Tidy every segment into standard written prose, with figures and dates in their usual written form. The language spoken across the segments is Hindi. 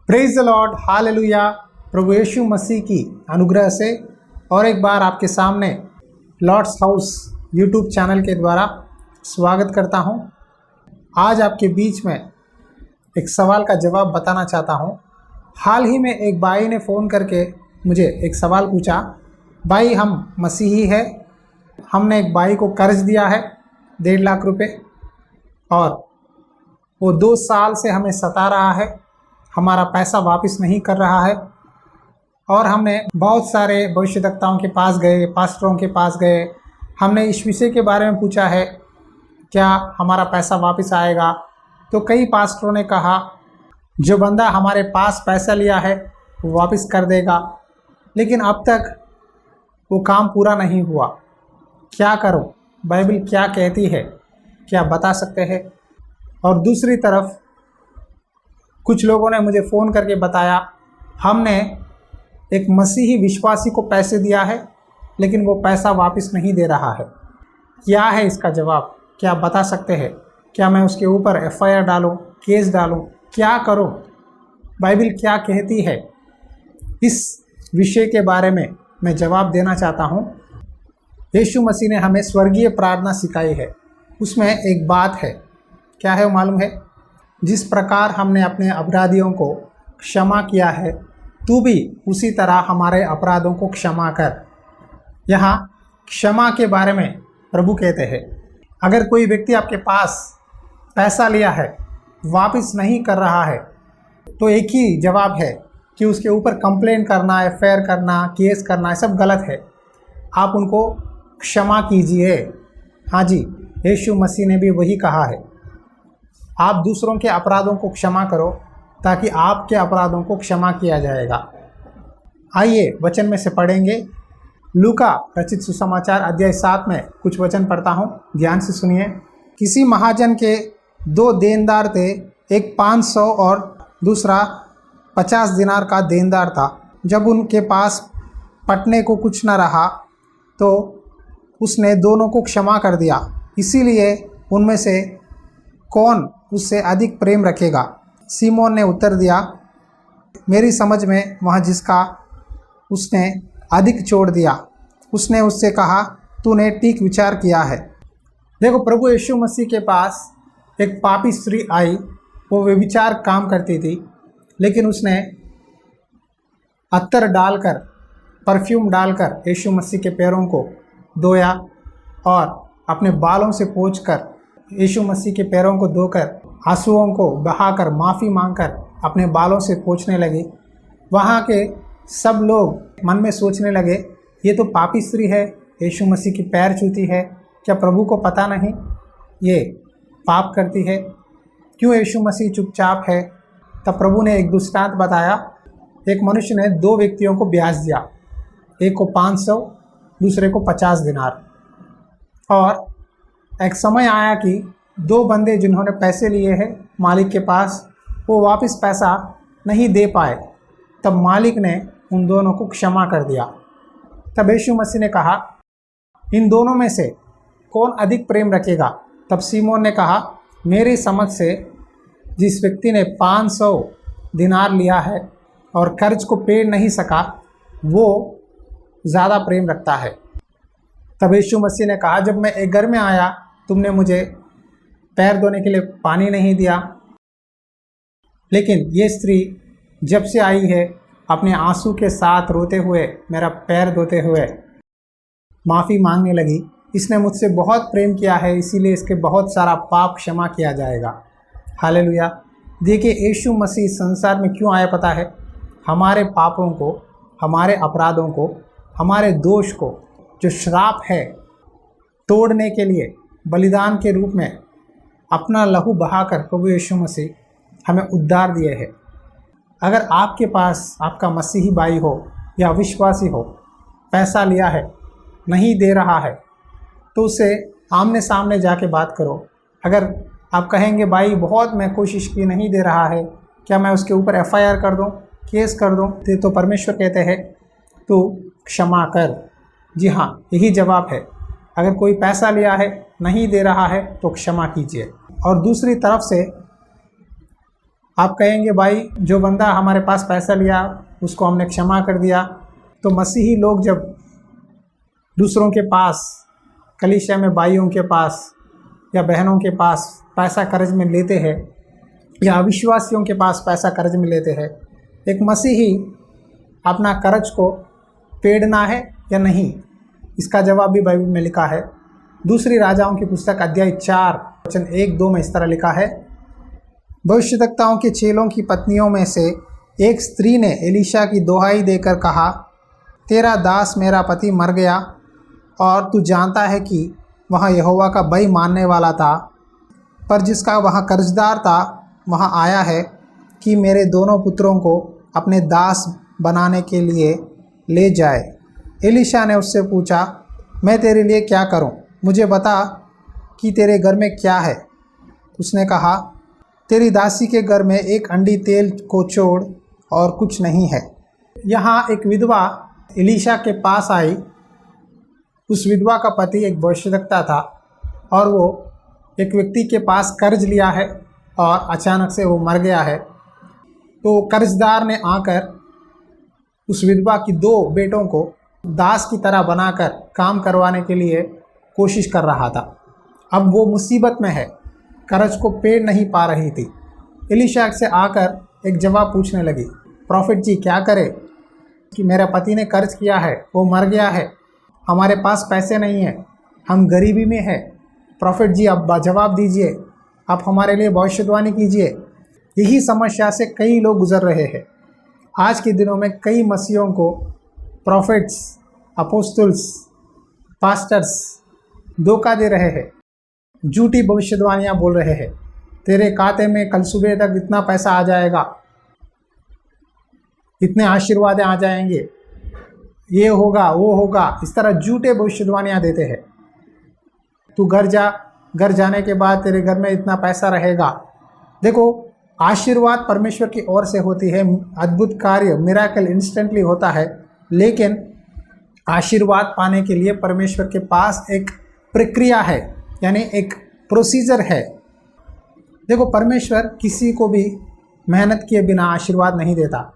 Praise the Lord, hallelujah. प्रभु यीशु मसीह की अनुग्रह से और एक बार आपके सामने लॉर्ड्स हाउस यूट्यूब चैनल के द्वारा स्वागत करता हूं। आज आपके बीच में एक सवाल का जवाब बताना चाहता हूं। हाल ही में एक भाई ने फ़ोन करके मुझे एक सवाल पूछा। भाई, हम मसीही है, हमने एक भाई को कर्ज दिया है 1.5 लाख रुपए और वो 2 साल से हमें सता रहा है, हमारा पैसा वापस नहीं कर रहा है। और हमने बहुत सारे भविष्यद्वक्ताओं के पास गए, पास्टरों के पास गए, हमने इस विषय के बारे में पूछा है क्या हमारा पैसा वापस आएगा। तो कई पास्टरों ने कहा जो बंदा हमारे पास पैसा लिया है वो वापस कर देगा, लेकिन अब तक वो काम पूरा नहीं हुआ। क्या करो, बाइबल क्या कहती है, क्या बता सकते हैं। और दूसरी तरफ कुछ लोगों ने मुझे फ़ोन करके बताया हमने एक मसीही विश्वासी को पैसे दिया है लेकिन वो पैसा वापस नहीं दे रहा है। क्या है इसका जवाब, क्या बता सकते हैं। क्या मैं उसके ऊपर एफआईआर डालूं, केस डालूं, क्या करूं, बाइबल क्या कहती है। इस विषय के बारे में मैं जवाब देना चाहता हूं। यीशु मसीह ने हमें स्वर्गीय प्रार्थना सिखाई है, उसमें एक बात है। क्या है वो मालूम है? जिस प्रकार हमने अपने अपराधियों को क्षमा किया है, तू भी उसी तरह हमारे अपराधों को क्षमा कर। यहाँ क्षमा के बारे में प्रभु कहते हैं अगर कोई व्यक्ति आपके पास पैसा लिया है, वापस नहीं कर रहा है, तो एक ही जवाब है कि उसके ऊपर कंप्लेंट करना, एफआईआर करना, केस करना, ये सब गलत है। आप उनको क्षमा कीजिए। हाँ जी, यीशु मसीह ने भी वही कहा है। आप दूसरों के अपराधों को क्षमा करो ताकि आपके अपराधों को क्षमा किया जाएगा। आइए वचन में से पढ़ेंगे। लूका रचित सुसमाचार अध्याय 7 में कुछ वचन पढ़ता हूँ, ध्यान से सुनिए। किसी महाजन के 2 देनदार थे, एक 500 और दूसरा 50 दिनार का देनदार था। जब उनके पास पटने को कुछ न रहा तो उसने दोनों को क्षमा कर दिया। इसीलिए उनमें से कौन उससे अधिक प्रेम रखेगा? सीमोन ने उत्तर दिया, मेरी समझ में वह जिसका उसने अधिक छोड़ दिया। उसने उससे कहा, तूने ठीक विचार किया है। देखो, प्रभु यीशु मसीह के पास एक पापी स्त्री आई, वो व्यभिचार काम करती थी, लेकिन उसने अत्तर डालकर, परफ्यूम डालकर यीशु मसीह के पैरों को धोया और अपने बालों से पोंछकर यीशु मसीह के पैरों को धोकर आंसुओं को बहाकर माफ़ी मांगकर अपने बालों से पोंछने लगी। वहाँ के सब लोग मन में सोचने लगे ये तो पापी स्त्री है, यीशु मसीह की पैर छूती है, क्या प्रभु को पता नहीं ये पाप करती है? क्यों यीशु मसीह चुपचाप है? तब प्रभु ने एक दृष्टांत बताया। एक मनुष्य ने 2 व्यक्तियों को ब्याज दिया, एक को 500, दूसरे को 50 दिनार। और एक समय आया कि 2 बंदे जिन्होंने पैसे लिए हैं मालिक के पास, वो वापस पैसा नहीं दे पाए। तब मालिक ने उन दोनों को क्षमा कर दिया। तब यीशु मसीह ने कहा, इन दोनों में से कौन अधिक प्रेम रखेगा? तब सीमोन ने कहा, मेरी समझ से जिस व्यक्ति ने 500 दिनार लिया है और कर्ज को पेड़ नहीं सका, वो ज़्यादा प्रेम रखता है। तब यीशु मसीह ने कहा, जब मैं एक घर में आया तुमने मुझे पैर धोने के लिए पानी नहीं दिया, लेकिन ये स्त्री जब से आई है अपने आंसू के साथ रोते हुए, मेरा पैर धोते हुए माफ़ी मांगने लगी। इसने मुझसे बहुत प्रेम किया है, इसीलिए इसके बहुत सारा पाप क्षमा किया जाएगा। हालेलुया। देखिए, यीशु मसीह संसार में क्यों आया पता है? हमारे पापों को, हमारे अपराधों को, हमारे दोष को, जो श्राप है, तोड़ने के लिए बलिदान के रूप में अपना लहू बहाकर प्रभु यीशु मसीह हमें उद्धार दिए है। अगर आपके पास आपका मसीही भाई हो या विश्वासी हो, पैसा लिया है, नहीं दे रहा है, तो उससे आमने सामने जाके बात करो। अगर आप कहेंगे भाई बहुत मैं कोशिश की, नहीं दे रहा है, क्या मैं उसके ऊपर एफआईआर कर दूं, केस कर दूं? तो परमेश्वर कहते हैं तू क्षमा कर। जी हाँ, यही जवाब है। अगर कोई पैसा लिया है, नहीं दे रहा है, तो क्षमा कीजिए। और दूसरी तरफ से आप कहेंगे भाई जो बंदा हमारे पास पैसा लिया उसको हमने क्षमा कर दिया। तो मसीही लोग जब दूसरों के पास, कलीसिया में भाइयों के पास या बहनों के पास पैसा कर्ज में लेते हैं या अविश्वासियों के पास पैसा कर्ज में लेते हैं, एक मसीही अपना कर्ज को फेडना है या नहीं, इसका जवाब भी बाइबल में लिखा है। दूसरी राजाओं की पुस्तक अध्याय 4 वचन 1-2 में इस तरह लिखा है, भविष्यद्वक्ताओं के चेलों की पत्नियों में से एक स्त्री ने एलीशा की दोहाई देकर कहा, तेरा दास मेरा पति मर गया और तू जानता है कि वहाँ यहोवा का भय मानने वाला था, पर जिसका वहाँ कर्जदार था वहाँ आया है कि मेरे दोनों पुत्रों को अपने दास बनाने के लिए ले जाए। एलीशा ने उससे पूछा, मैं तेरे लिए क्या करूं? मुझे बता कि तेरे घर में क्या है। उसने कहा, तेरी दासी के घर में एक अंडी तेल को छोड़ और कुछ नहीं है। यहाँ एक विधवा एलीशा के पास आई। उस विधवा का पति एक भविष्यद्वक्ता था और वो एक व्यक्ति के पास कर्ज लिया है और अचानक से वो मर गया है। तो कर्जदार ने आकर उस विधवा की 2 बेटों को दास की तरह बनाकर काम करवाने के लिए कोशिश कर रहा था। अब वो मुसीबत में है, कर्ज को पेड़ नहीं पा रही थी। एलीशा से आकर एक जवाब पूछने लगी, प्रॉफिट जी क्या करे कि मेरा पति ने कर्ज किया है, वो मर गया है, हमारे पास पैसे नहीं है, हम गरीबी में है। प्रॉफिट जी अब जवाब दीजिए, आप हमारे लिए भविष्यवाणी कीजिए। यही समस्या से कई लोग गुजर रहे हैं। आज के दिनों में कई मसीहों को प्रॉफिट्स, अपोस्टल्स, पास्टर्स धोखा दे रहे हैं, झूठी भविष्यवाणियाँ बोल रहे हैं, तेरे खाते में कल सुबह तक इतना पैसा आ जाएगा, इतने आशीर्वाद आ जाएंगे, ये होगा वो होगा, इस तरह झूठे भविष्यवाणियाँ देते हैं। तू घर जा, घर जाने के बाद तेरे घर में इतना पैसा रहेगा। देखो, आशीर्वाद परमेश्वर की ओर से होती है, अद्भुत कार्य मिराकल इंस्टेंटली होता है, लेकिन आशीर्वाद पाने के लिए परमेश्वर के पास एक प्रक्रिया है, यानी एक प्रोसीजर है। देखो, परमेश्वर किसी को भी मेहनत किए बिना आशीर्वाद नहीं देता।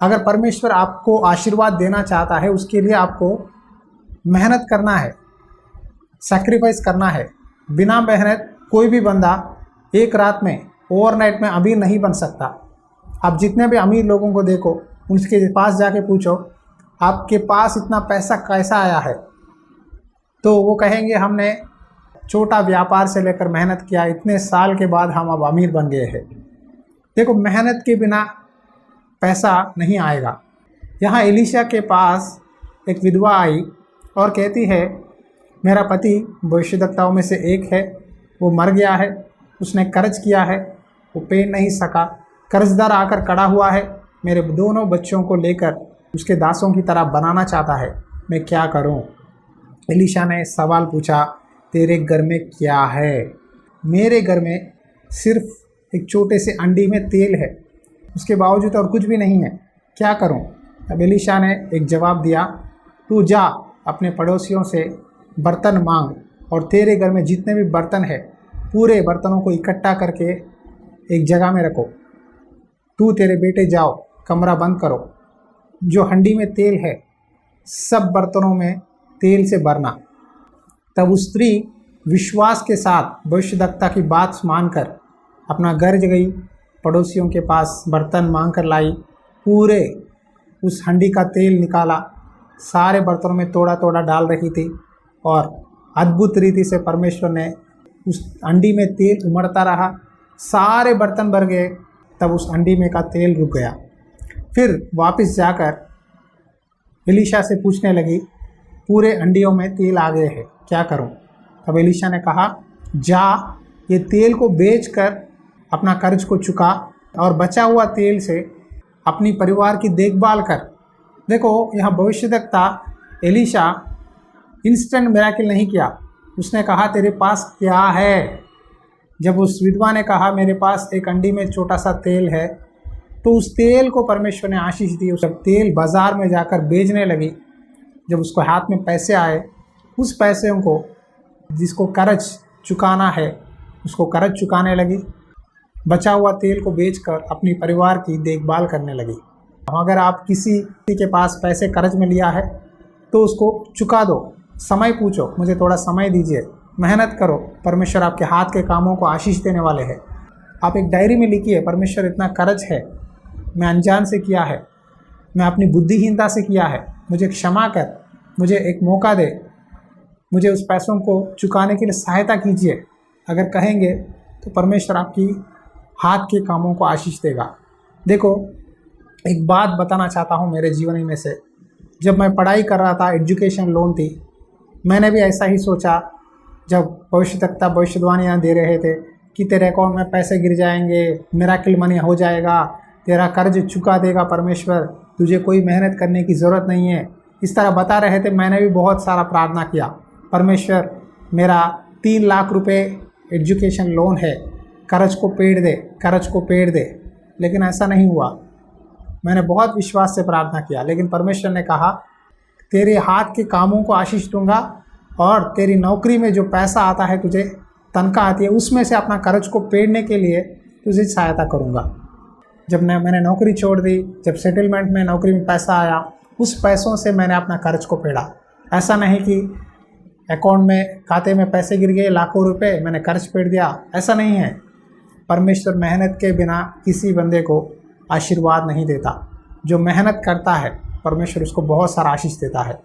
अगर परमेश्वर आपको आशीर्वाद देना चाहता है, उसके लिए आपको मेहनत करना है, सैक्रिफाइस करना है। बिना मेहनत कोई भी बंदा एक रात में, ओवरनाइट में अमीर नहीं बन सकता। आप जितने भी अमीर लोगों को देखो, उनके पास जाके पूछो आपके पास इतना पैसा कैसा आया है, तो वो कहेंगे हमने छोटा व्यापार से लेकर मेहनत किया, इतने साल के बाद हम अब अमीर बन गए हैं। देखो, मेहनत के बिना पैसा नहीं आएगा। यहाँ एलीशा के पास एक विधवा आई और कहती है, मेरा पति भविष्यद्वक्ताओं में से एक है, वो मर गया है, उसने कर्ज किया है, वो पे नहीं सका, कर्जदार आकर खड़ा हुआ है, मेरे दोनों बच्चों को लेकर उसके दासों की तरह बनाना चाहता है, मैं क्या करूं? एलीशा ने सवाल पूछा, तेरे घर में क्या है? मेरे घर में सिर्फ एक छोटे से अंडी में तेल है, उसके बावजूद और कुछ भी नहीं है, क्या करूं? तब एलीशा ने एक जवाब दिया, तू जा अपने पड़ोसियों से बर्तन मांग और तेरे घर में जितने भी बर्तन है पूरे बर्तनों को इकट्ठा करके एक जगह में रखो। तू तेरे बेटे जाओ, कमरा बंद करो, जो हंडी में तेल है सब बर्तनों में तेल से भरना। तब उस स्त्री विश्वास के साथ भविष्यद्वक्ता की बात मानकर अपना घर गई, पड़ोसियों के पास बर्तन मांग कर लाई, पूरे उस हंडी का तेल निकाला, सारे बर्तनों में थोड़ा थोड़ा डाल रही थी और अद्भुत रीति से परमेश्वर ने उस अंडी में तेल उमड़ता रहा, सारे बर्तन भर गए। तब उस अंडी में का तेल रुक गया। फिर वापस जाकर एलीशा से पूछने लगी, पूरे अंडियों में तेल आ गए हैं, क्या करूं? तब एलीशा ने कहा, जा ये तेल को बेचकर अपना कर्ज को चुका और बचा हुआ तेल से अपनी परिवार की देखभाल कर। देखो, यहाँ भविष्यद्वक्ता एलीशा इंस्टेंट मिराकिल नहीं किया, उसने कहा तेरे पास क्या है? जब उस विधवा ने कहा मेरे पास एक अंडी में छोटा सा तेल है, तो उस तेल को परमेश्वर ने आशीष दी। उस तेल बाज़ार में जाकर बेचने लगी। जब उसको हाथ में पैसे आए, उस पैसों को जिसको कर्ज चुकाना है उसको कर्ज चुकाने लगी। बचा हुआ तेल को बेचकर अपनी परिवार की देखभाल करने लगी। अगर आप किसी के पास पैसे कर्ज में लिया है तो उसको चुका दो। समय पूछो, मुझे थोड़ा समय दीजिए, मेहनत करो, परमेश्वर आपके हाथ के कामों को आशीष देने वाले हैं। आप एक डायरी में लिखिए, परमेश्वर इतना कर्ज है, मैं अनजान से किया है, मैं अपनी बुद्धिहीनता से किया है, मुझे क्षमा कर, मुझे एक मौका दे, मुझे उस पैसों को चुकाने के लिए सहायता कीजिए। अगर कहेंगे तो परमेश्वर आपकी हाथ के कामों को आशीष देगा। देखो, एक बात बताना चाहता हूँ मेरे जीवन में से। जब मैं पढ़ाई कर रहा था, एजुकेशन लोन थी, मैंने भी ऐसा ही सोचा। जब भविष्यवक्ता भविष्यवाणियाँ दे रहे थे कि तेरे अकाउंट में पैसे गिर जाएंगे, मिरेकल मनी हो जाएगा, तेरा कर्ज चुका देगा परमेश्वर, तुझे कोई मेहनत करने की ज़रूरत नहीं है, इस तरह बता रहे थे। मैंने भी बहुत सारा प्रार्थना किया, परमेश्वर मेरा 3 लाख रुपए एजुकेशन लोन है, कर्ज को पेड़ दे, कर्ज को पेड़ दे। लेकिन ऐसा नहीं हुआ। मैंने बहुत विश्वास से प्रार्थना किया, लेकिन परमेश्वर ने कहा तेरे हाथ के कामों को आशीष दूंगा और तेरी नौकरी में जो पैसा आता है, तुझे तनख्वाह आती है, उसमें से अपना कर्ज को पेड़ने के लिए तुझे सहायता करूंगा। जब मैंने नौकरी छोड़ दी, जब सेटलमेंट में नौकरी में पैसा आया, उस पैसों से मैंने अपना कर्ज को पेड़ा। ऐसा नहीं कि अकाउंट में खाते में पैसे गिर गए लाखों रुपए, मैंने कर्ज पेड़ दिया, ऐसा नहीं है। परमेश्वर मेहनत के बिना किसी बंदे को आशीर्वाद नहीं देता। जो मेहनत करता है परमेश्वर उसको बहुत सारा आशीष देता है।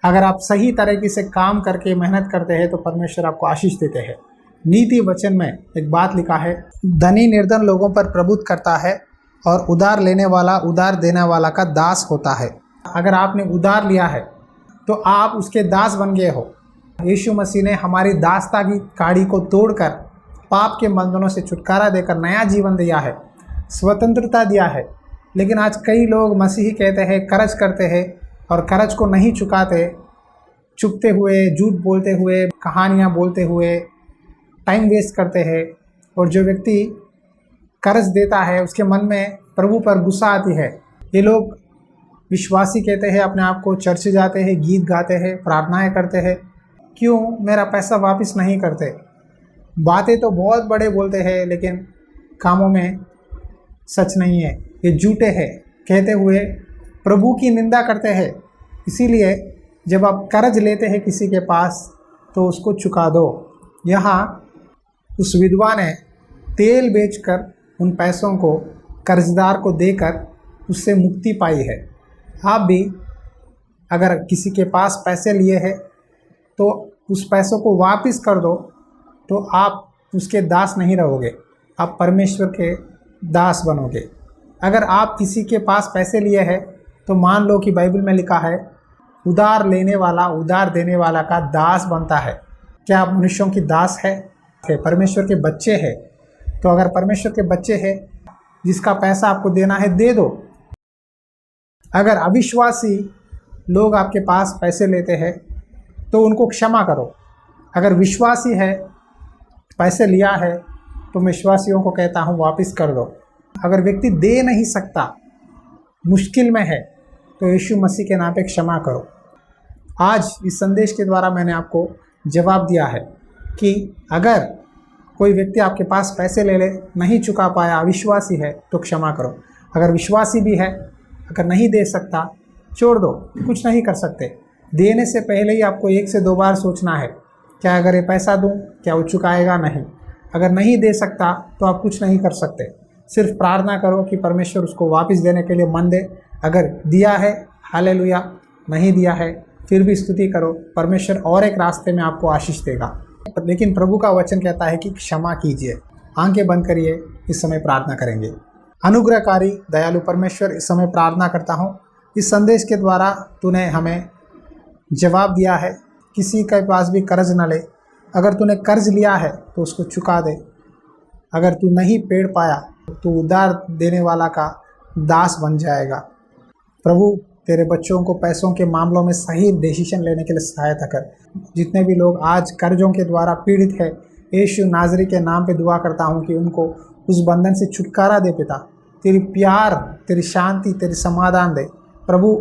अगर आप सही तरीके से काम करके मेहनत करते हैं तो परमेश्वर आपको आशीष देते हैं। नीति वचन में एक बात लिखा है, धनी निर्धन लोगों पर प्रभुत्व करता है और उधार लेने वाला उधार देने वाला का दास होता है। अगर आपने उधार लिया है तो आप उसके दास बन गए हो। यीशु मसीह ने हमारी दासता की काड़ी को तोड़कर पाप के बंधनों से छुटकारा देकर नया जीवन दिया है, स्वतंत्रता दिया है। लेकिन आज कई लोग मसीही कहते हैं, कर्ज करते हैं और कर्ज को नहीं चुकाते, चुपते हुए, झूठ बोलते हुए, कहानियाँ बोलते हुए टाइम वेस्ट करते हैं। और जो व्यक्ति कर्ज देता है उसके मन में प्रभु पर गुस्सा आती है। ये लोग विश्वासी कहते हैं, अपने आप को चर्च जाते हैं, गीत गाते हैं, प्रार्थनाएं करते हैं, क्यों मेरा पैसा वापस नहीं करते। बातें तो बहुत बड़े बोलते हैं लेकिन कामों में सच नहीं है। ये झूठे हैं, कहते हुए प्रभु की निंदा करते हैं। इसीलिए जब आप कर्ज लेते हैं किसी के पास तो उसको चुका दो। यहाँ उस विधवा ने तेल बेचकर उन पैसों को कर्जदार को देकर उससे मुक्ति पाई है। आप भी अगर किसी के पास पैसे लिए हैं तो उस पैसों को वापस कर दो, तो आप उसके दास नहीं रहोगे, आप परमेश्वर के दास बनोगे। अगर आप किसी के पास पैसे लिए हैं तो मान लो कि बाइबल में लिखा है, उधार लेने वाला उधार देने वाला का दास बनता है। क्या आप मनुष्यों की दास है? परमेश्वर के बच्चे हैं। तो अगर परमेश्वर के बच्चे हैं, जिसका पैसा आपको देना है दे दो। अगर अविश्वासी लोग आपके पास पैसे लेते हैं तो उनको क्षमा करो। अगर विश्वासी है, पैसे लिया है, तो मैं विश्वासियों को कहता हूँ वापस कर दो। अगर व्यक्ति दे नहीं सकता, मुश्किल में है, तो यीशु मसीह के नाम पे क्षमा करो। आज इस संदेश के द्वारा मैंने आपको जवाब दिया है कि अगर कोई व्यक्ति आपके पास पैसे ले नहीं चुका पाया, अविश्वासी है, तो क्षमा करो। अगर विश्वासी भी है, अगर नहीं दे सकता, छोड़ दो, कुछ नहीं कर सकते। देने से पहले ही आपको 1 से 2 बार सोचना है, क्या अगर ये पैसा दूं, क्या वो चुकाएगा? नहीं। अगर नहीं दे सकता तो आप कुछ नहीं कर सकते। सिर्फ प्रार्थना करो कि परमेश्वर उसको वापस देने के लिए मन दे। अगर दिया है, हालेलुया, नहीं दिया है, फिर भी स्तुति करो, परमेश्वर और एक रास्ते में आपको आशीष देगा। लेकिन प्रभु का वचन कहता है कि क्षमा कीजिए। आंखें बंद करिए, इस समय प्रार्थना करेंगे। अनुग्रहकारी दयालु परमेश्वर, इस समय प्रार्थना करता हूँ, इस संदेश के द्वारा तूने हमें जवाब दिया है। किसी के पास भी कर्ज न ले। अगर तूने कर्ज लिया है तो उसको चुका दे। अगर तू नहीं पेड़ पाया तो उधार देने वाला का दास बन जाएगा। प्रभु, तेरे बच्चों को पैसों के मामलों में सही डिसीजन लेने के लिए सहायता कर। जितने भी लोग आज कर्जों के द्वारा पीड़ित है, यीशु नाज़री के नाम पे दुआ करता हूँ कि उनको उस बंधन से छुटकारा दे। पिता, तेरी प्यार, तेरी शांति, तेरी समाधान दे। प्रभु,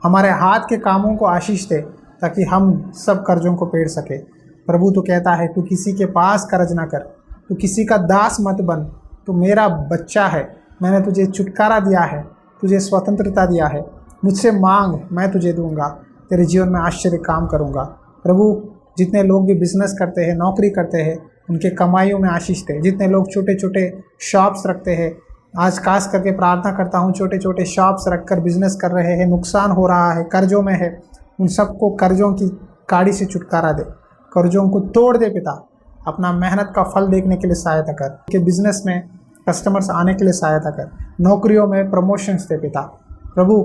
हमारे हाथ के कामों को आशीष दे ताकि हम सब कर्जों को पेड़ सके। प्रभु, तू कहता है तू किसी के पास कर्ज ना कर, तू किसी का दास मत बन, तो मेरा बच्चा है, मैंने तुझे छुटकारा दिया है, तुझे स्वतंत्रता दिया है, मुझसे मांग, मैं तुझे दूंगा, तेरे जीवन में आश्चर्य काम करूंगा। प्रभु जितने लोग भी बिजनेस करते हैं, नौकरी करते हैं, उनके कमाइयों में आशीष दे। जितने लोग छोटे छोटे शॉप्स रखते हैं, आज खास करके प्रार्थना करता हूँ, छोटे छोटे शॉप्स रखकर बिजनेस कर रहे हैं, नुकसान हो रहा है, कर्जों में है, उन सबको कर्जों की काड़ी से छुटकारा दे, कर्जों को तोड़ दे पिता। अपना मेहनत का फल देखने के लिए सहायता कर, कि बिजनेस में कस्टमर्स आने के लिए सहायता कर, नौकरियों में प्रमोशंस दे पिता। प्रभु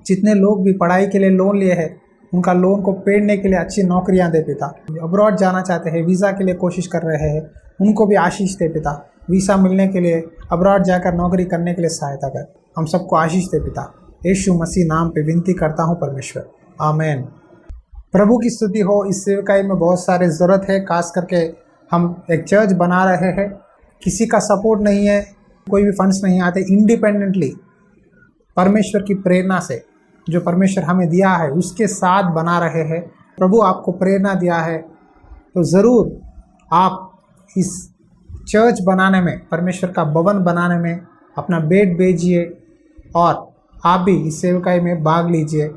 जितने लोग भी पढ़ाई के लिए लोन लिए हैं, उनका लोन को पेड़ने के लिए अच्छी नौकरियां दे पिता। अब्रॉड जाना चाहते हैं, वीज़ा के लिए कोशिश कर रहे हैं, उनको भी आशीष दे पिता। वीज़ा मिलने के लिए अब्रॉड जाकर नौकरी करने के लिए सहायता कर। हम सबको आशीष दे पिता। यीशु मसीह नाम पे विनती करता हूँ परमेश्वर, आमीन। प्रभु की स्तुति हो। इस सेवकाई में बहुत सारे ज़रूरत है, खास करके हम एक चर्च बना रहे हैं, किसी का सपोर्ट नहीं है, कोई भी फंड्स नहीं आते, इंडिपेंडेंटली परमेश्वर की प्रेरणा से जो परमेश्वर हमें दिया है उसके साथ बना रहे हैं। प्रभु आपको प्रेरणा दिया है तो ज़रूर आप इस चर्च बनाने में, परमेश्वर का भवन बनाने में अपना बेट भेजिए और आप भी इस सेवकाई में भाग लीजिए,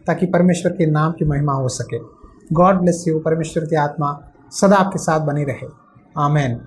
ताकि परमेश्वर के नाम की महिमा हो सके। God bless you. परमेश्वर की आत्मा सदा आपके साथ बनी रहे। आमीन।